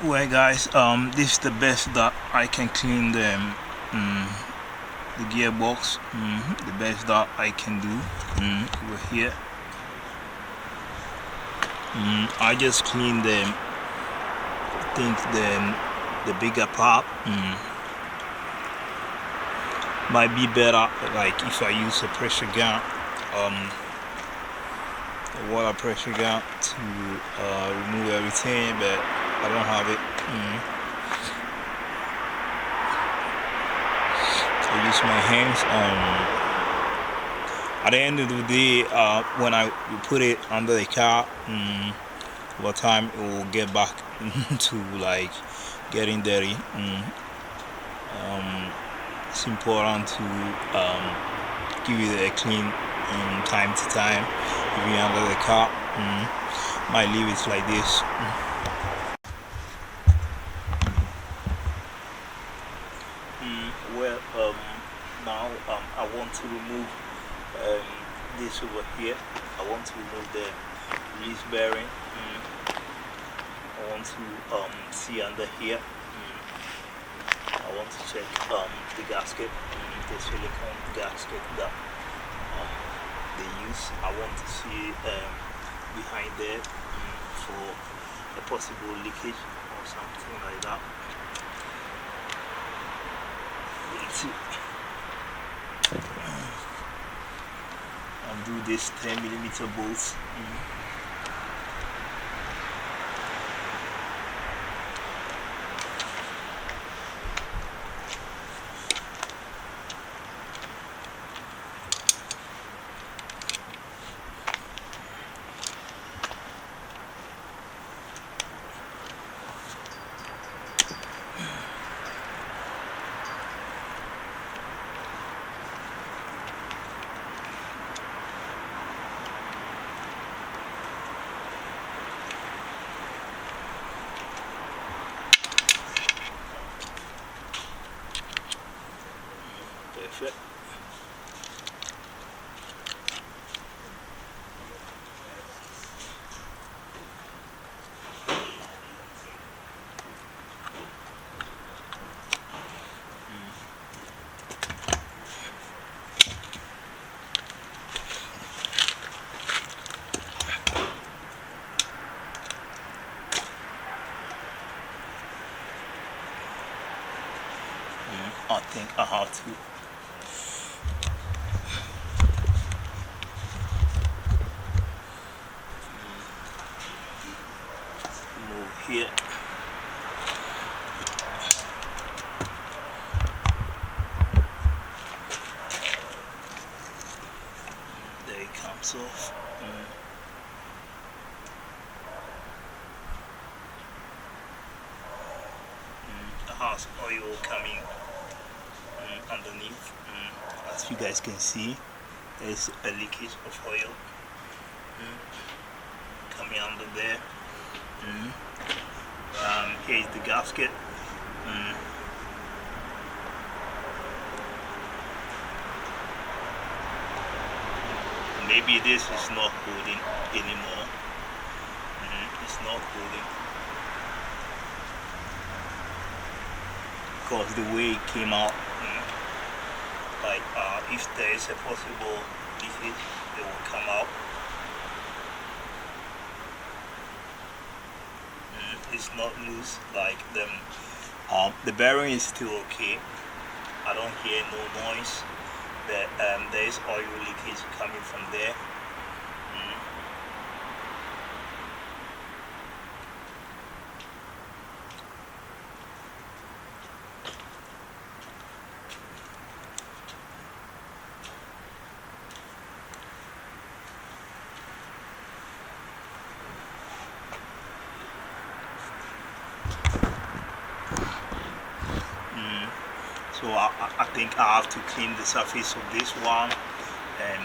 Well guys, this is the best that I can clean the gearbox. The best that I can do. Over here, I just clean them. I think the bigger part might be better, like if I use a pressure gun, a water pressure gun to remove everything, but I don't have it. I use my hands. At the end of the day, when I put it under the car, over time it will get back to like getting dirty. It's important to give it a clean time to time, even under the car. Might leave it like this. Well, now I want to remove this over here. I want to remove the release bearing. I want to see under here. I want to check the gasket, the silicone gasket that they use. I want to see behind there for a possible leakage or something like that. Let's see. I'll do this 10mm bolts. Perfect. I think I have to move here. There it comes off. It has oil coming underneath. As you guys can see, there's a leakage of oil coming under there. Here's the gasket. Maybe this is not holding anymore. It's not holding because the way it came out. Like if there is a possible leakage, it will come out. It's not loose like them. The bearing is still okay. I don't hear no noise, but there is oil leakage coming from there. So I think I have to clean the surface of this one and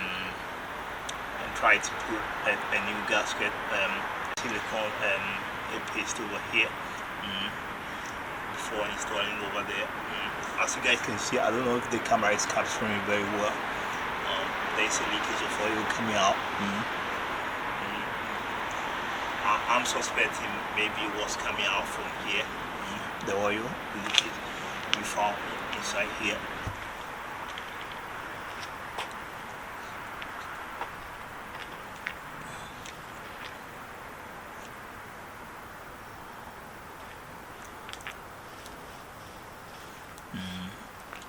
try to put a new gasket, silicone paste over here before installing over there. As you guys can see, I don't know if the camera is capturing it very well. There's a leakage of oil coming out. I I'm suspecting maybe it was coming out from here. The oil leakage we found inside here.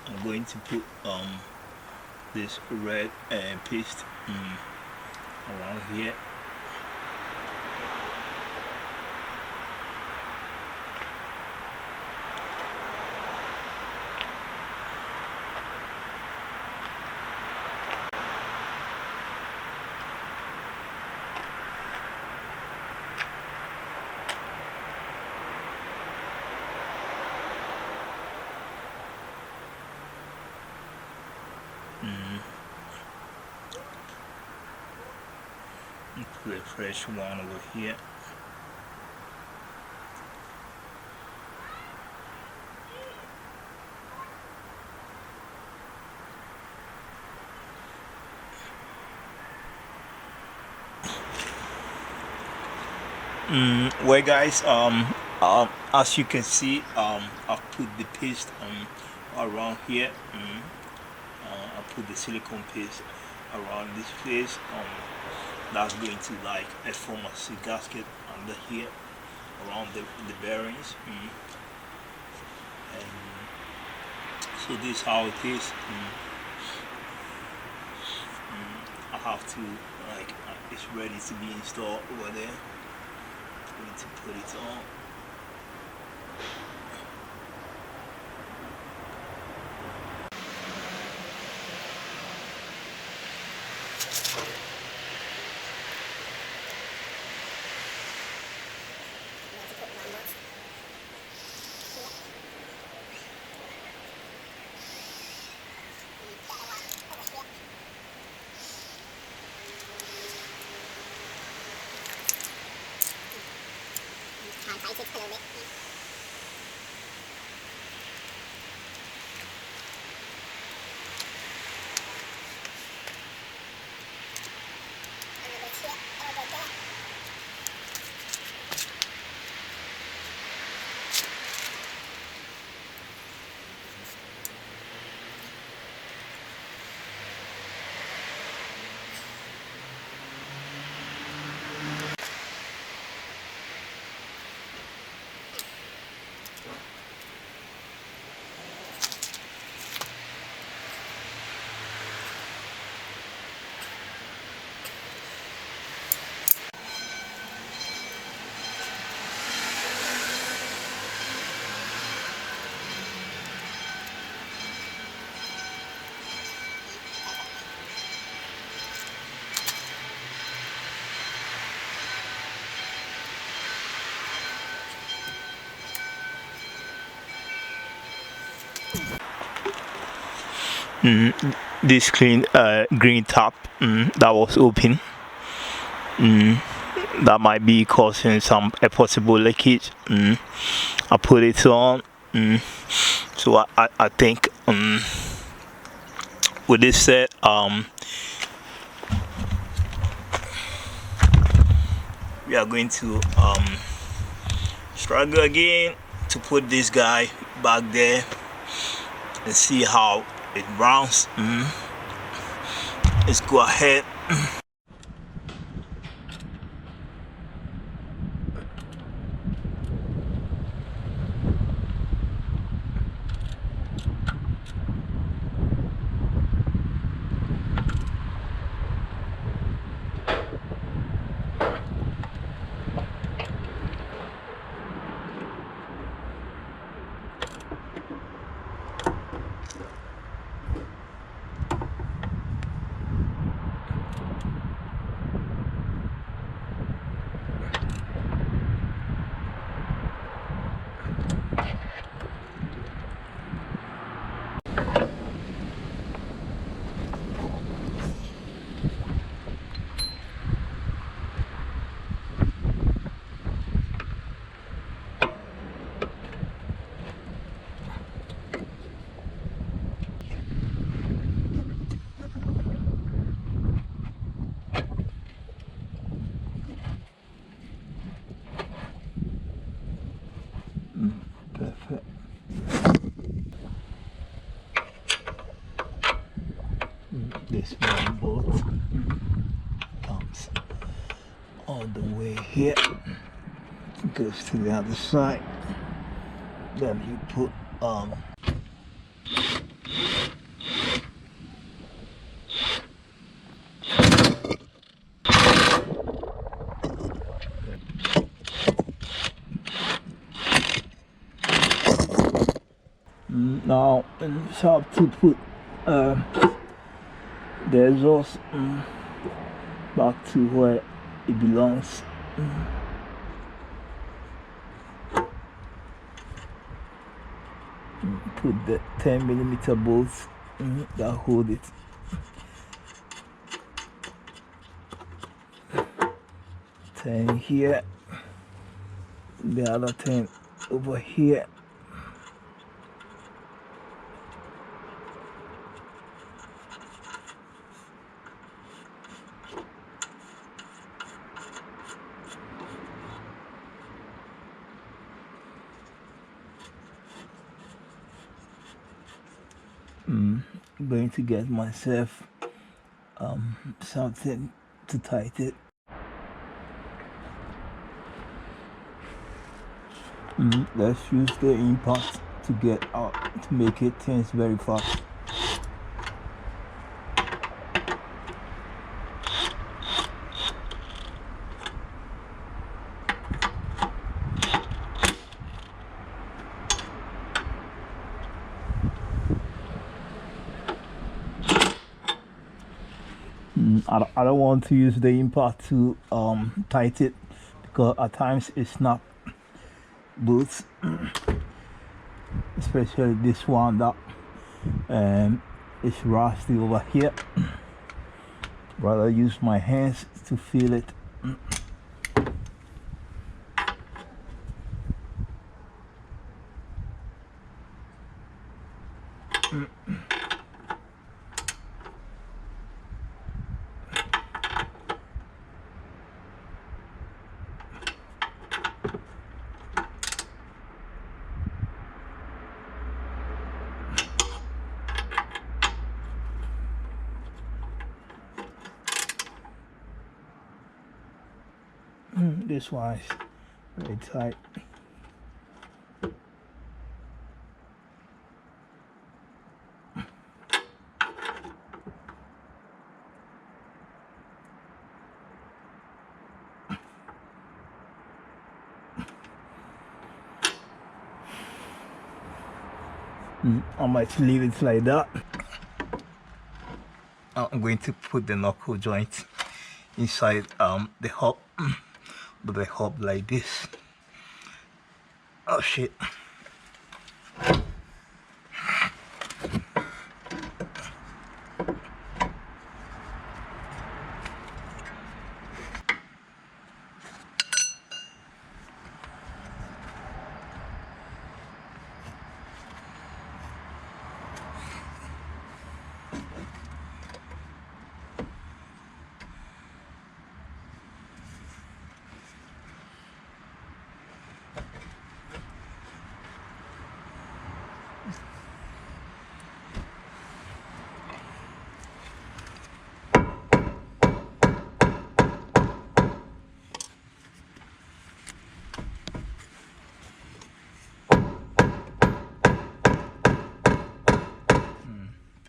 I'm going to put this red paste around here. Put a fresh one over here. Well guys, as you can see, I put the paste around here. I put the silicone paste around this place. That's going to like form a seat gasket under here around the bearings. And so this is how it is. I have to like it's ready to be installed over there. I need to put it on. This green tap that was open, that might be causing a possible leakage. I put it on, so I think with this set, we are going to struggle again to put this guy back there and see how it rounds. Let's go ahead. here, goes to the other side. Then you put now it's have to put the exhaust back to where it belongs. Put the 10mm bolts that hold it. Ten here, the other 10 over here. I'm going to get myself something to tighten it. Let's use the impact to get out, to make it tense very fast. I don't want to use the impact to tighten it, because at times it snaps bolts, especially this one that is rusty over here. Rather use my hands to feel it. This one is very tight. I might leave it like that. I'm going to put the knuckle joint inside the hub, but the hub like this. Oh shit.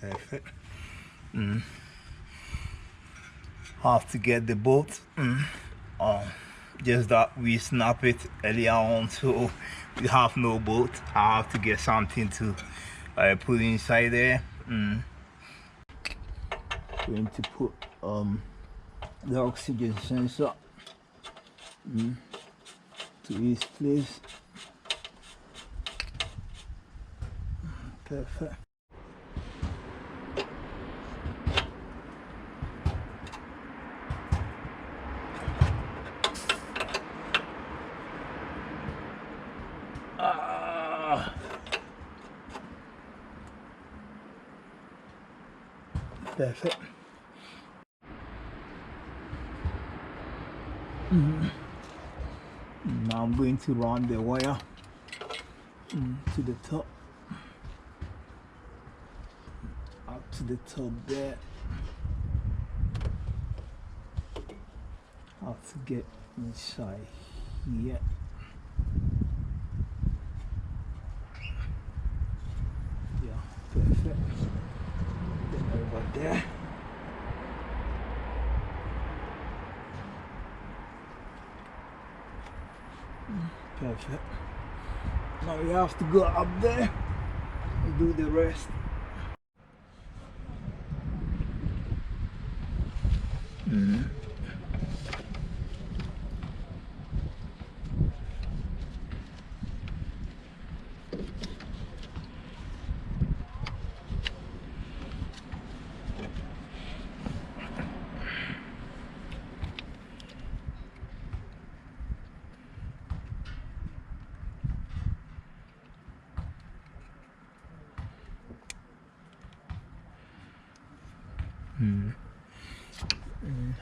Perfect. Have to get the bolt. Just that we snap it earlier on, so we have no bolt. I have to get something to put inside there. Going to put the oxygen sensor to its place. Perfect. Perfect. Now I'm going to run the wire to the top, up to the top there. Have to get inside here. Yeah, perfect. Then over there. Perfect. Now we have to go up there and do the rest.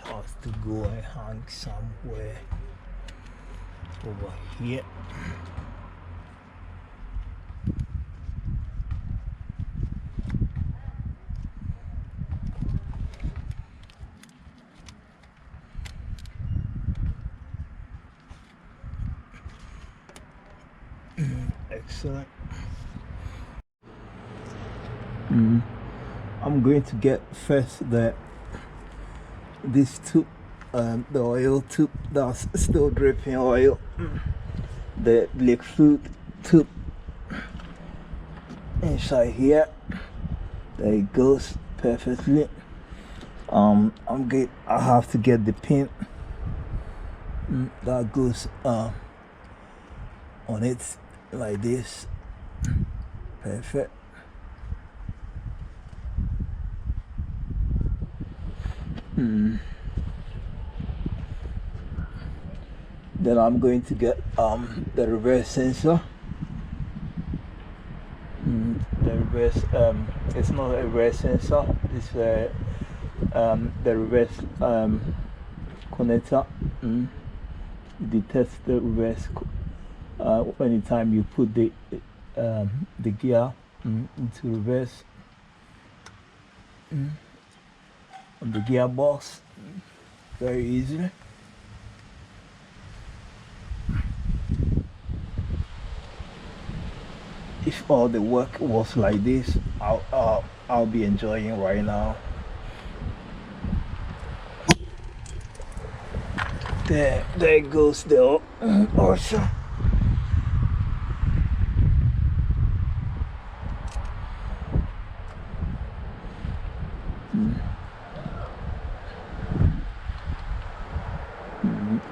Has to go and hang somewhere over here. Excellent. I'm going to get first this tube, the oil tube that's still dripping oil, the liquid tube inside here. There it goes perfectly. I have to get the pin that goes on it like this. Perfect. Then I'm going to get the reverse sensor. The reverse, it's not a reverse sensor, it's the reverse connector. It detects the reverse anytime you put the gear into reverse on the gearbox. Very easy. If all the work was like this, I'll be enjoying right now. There goes the also.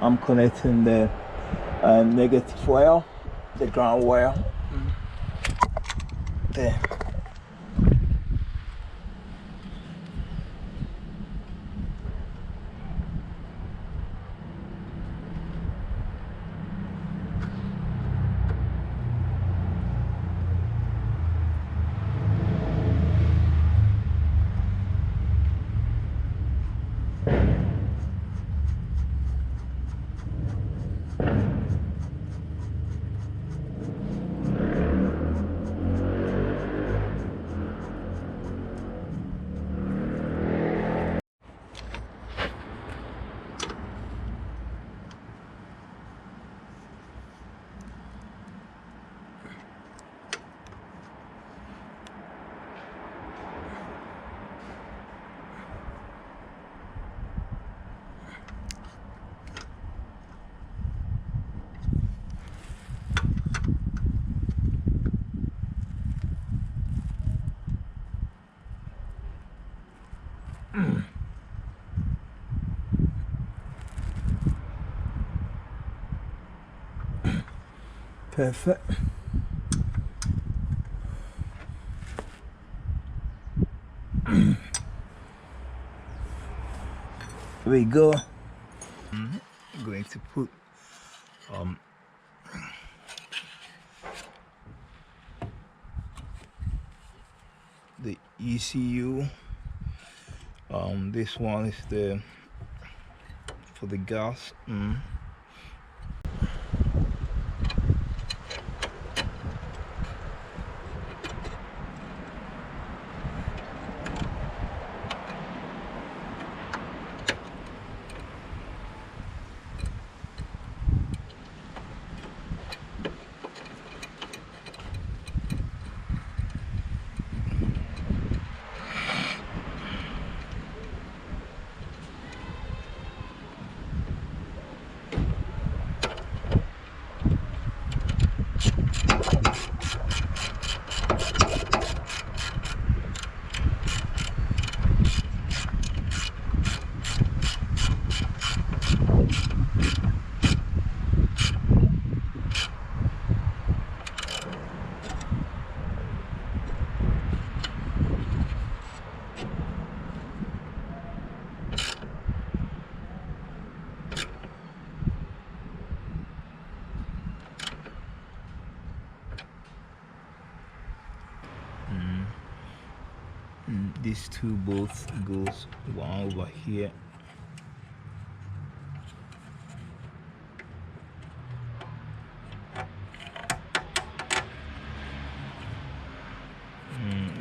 I'm connecting the negative wire, the ground wire. There. Perfect. Here we go. I'm going to put the ECU. This one is for the gas. these two bolts goes one over here.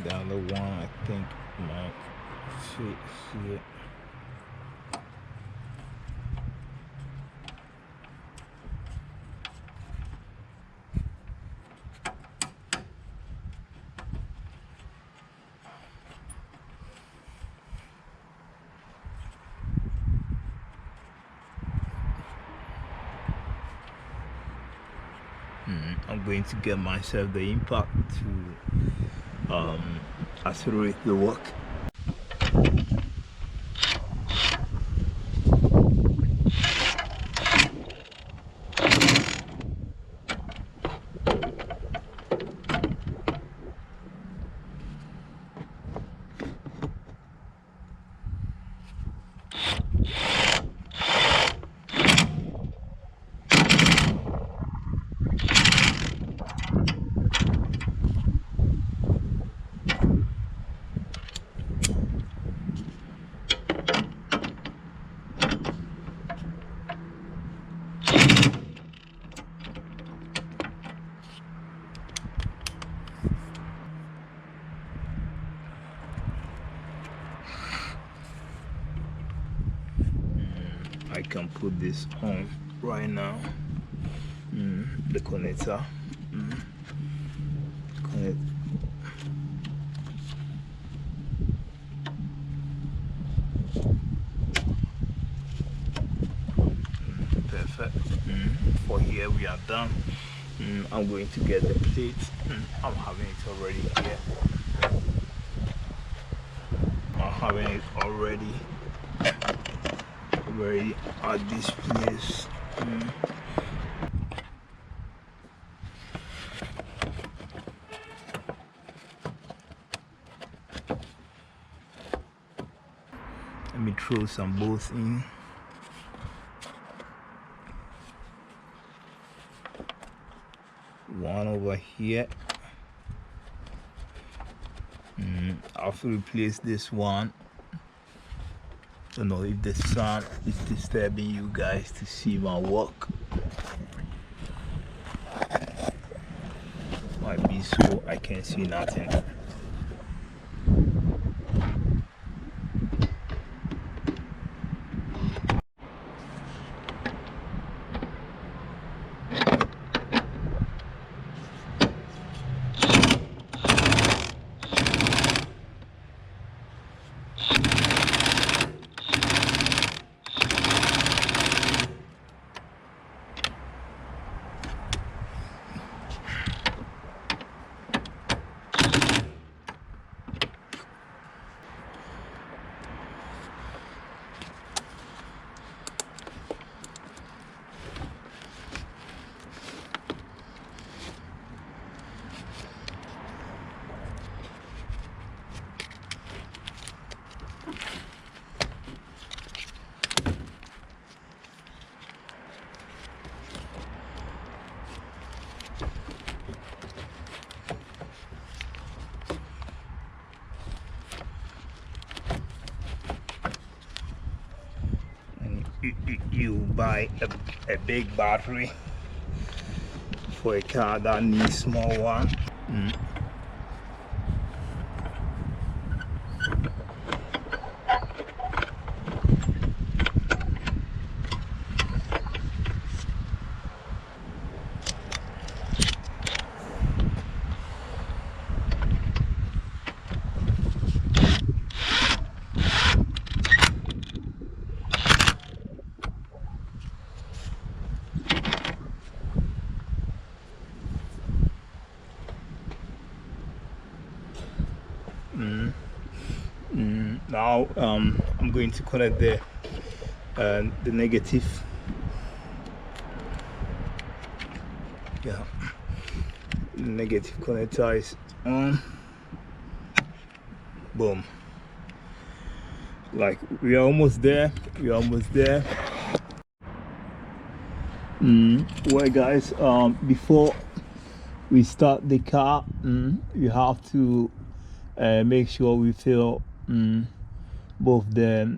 The other one I think might fit here. I'm going to get myself the impact to accelerate the work. I can put this on right now. The connector. Perfect. For here we are done. I'm going to get the plates. I'm having it already here. I'm having it already at this place. Let me throw some bolts in. One over here. I have to replace this one. Don't know if the sun is disturbing you guys to see my work. Might be so I can't see nothing. You buy a big battery for a car that needs small one. Now I'm going to connect the negative. Yeah, the negative connector is on. Boom. Like we are almost there. Well guys, before we start the car, you have to make sure we fill both the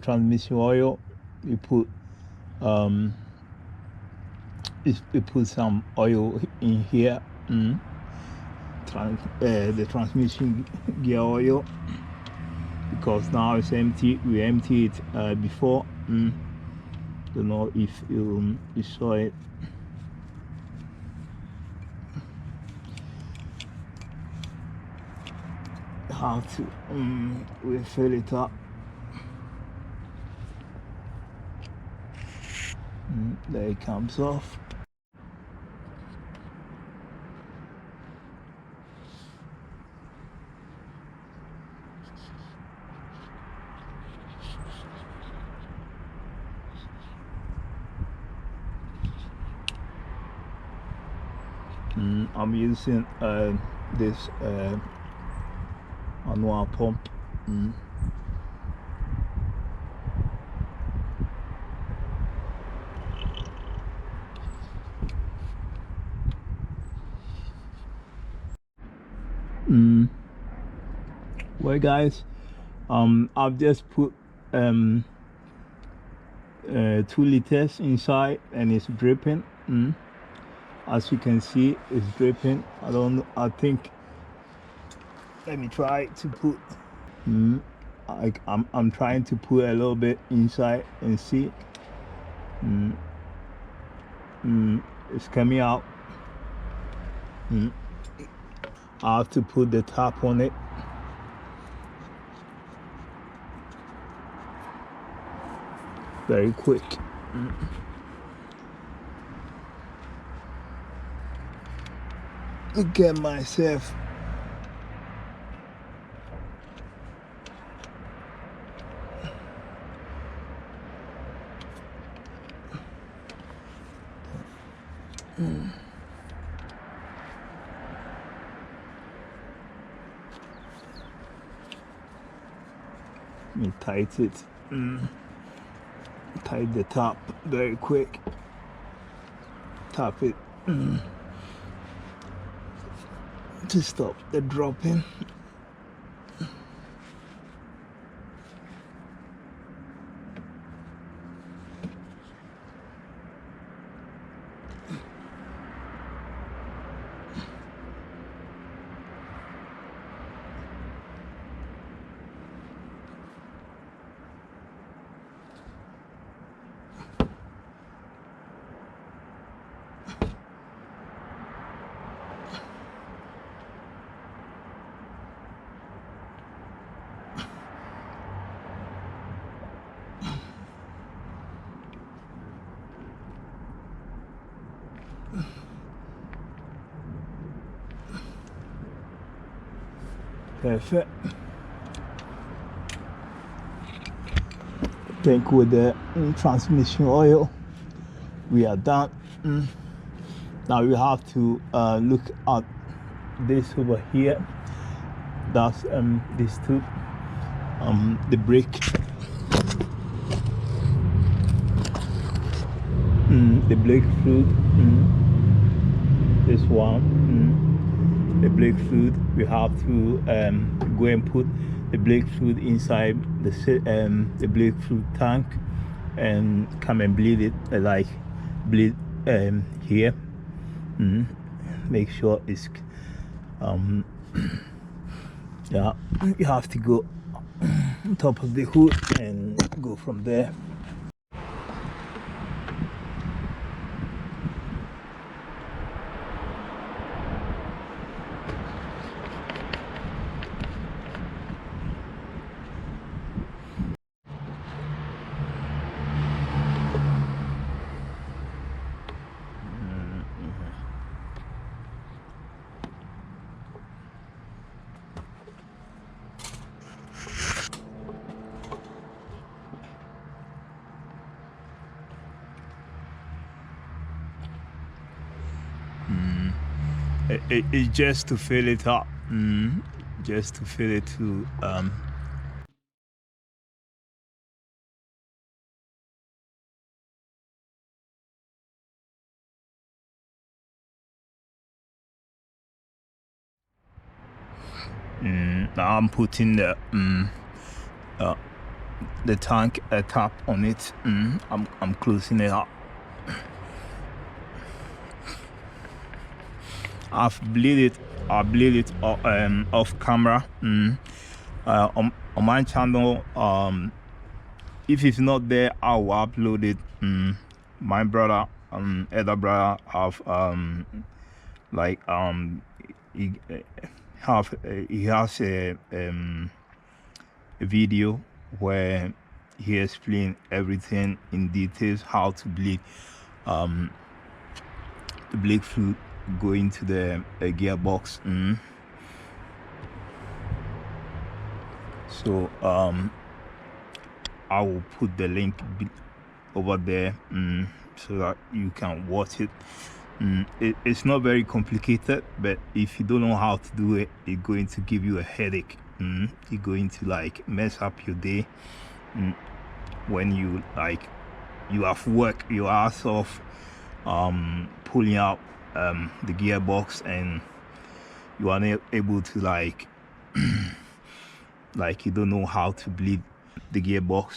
transmission oil. You put you put some oil in here. The transmission gear oil, because now it's empty. We emptied it before. Don't know if you saw it. How to refill it up. There it comes off. I'm using this manual pump. Well, guys, I've just put 2 liters inside, and it's dripping. As you can see, it's dripping. I think, let me try to put I'm trying to put a little bit inside and see. It's coming out. I have to put the top on it. Very quick. Look at myself. Let me tight it. Tight the top very quick. Tap it to stop the dropping. Perfect. I think with the transmission oil, we are done. Now we have to look at this over here. That's these two, the brake, the brake fluid, this one, the brake fluid. We have to go and put the brake fluid inside the brake fluid tank and come and bleed it, like bleed here. Make sure it's yeah, you have to go on top of the hood and go from there. It's just to fill it up, just to fill it to Now I'm putting the tank top on it. I'm closing it up. I bleed it off camera. On my channel. If it's not there, I will upload it. My brother, elder brother, have he has a video where he explains everything in details, how to bleed the bleed fluid go into the gearbox. So I will put the link over there so that you can watch it. It's not very complicated, but if you don't know how to do it, it's going to give you a headache. It's going to like mess up your day when you have work your ass off pulling out the gearbox, and you are not able to like you don't know how to bleed the gearbox.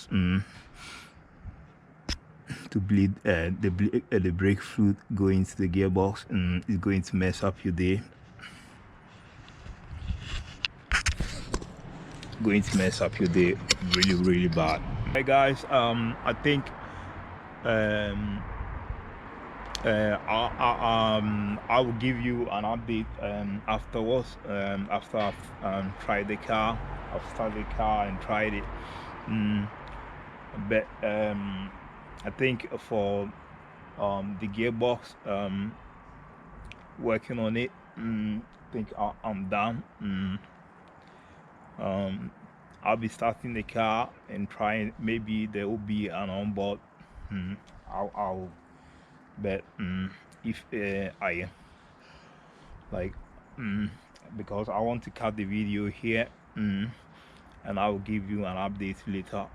To bleed the brake fluid going into the gearbox, and it's going to mess up your day. Going to mess up your day really bad. Hey guys, I think I will give you an update afterwards, after I've tried the car. I've started the car and tried it. But I think for the gearbox, working on it, I think I'm done. I'll be starting the car and trying. Maybe there will be an onboard. I'll but if I like because I want to cut the video here, and I will give you an update later.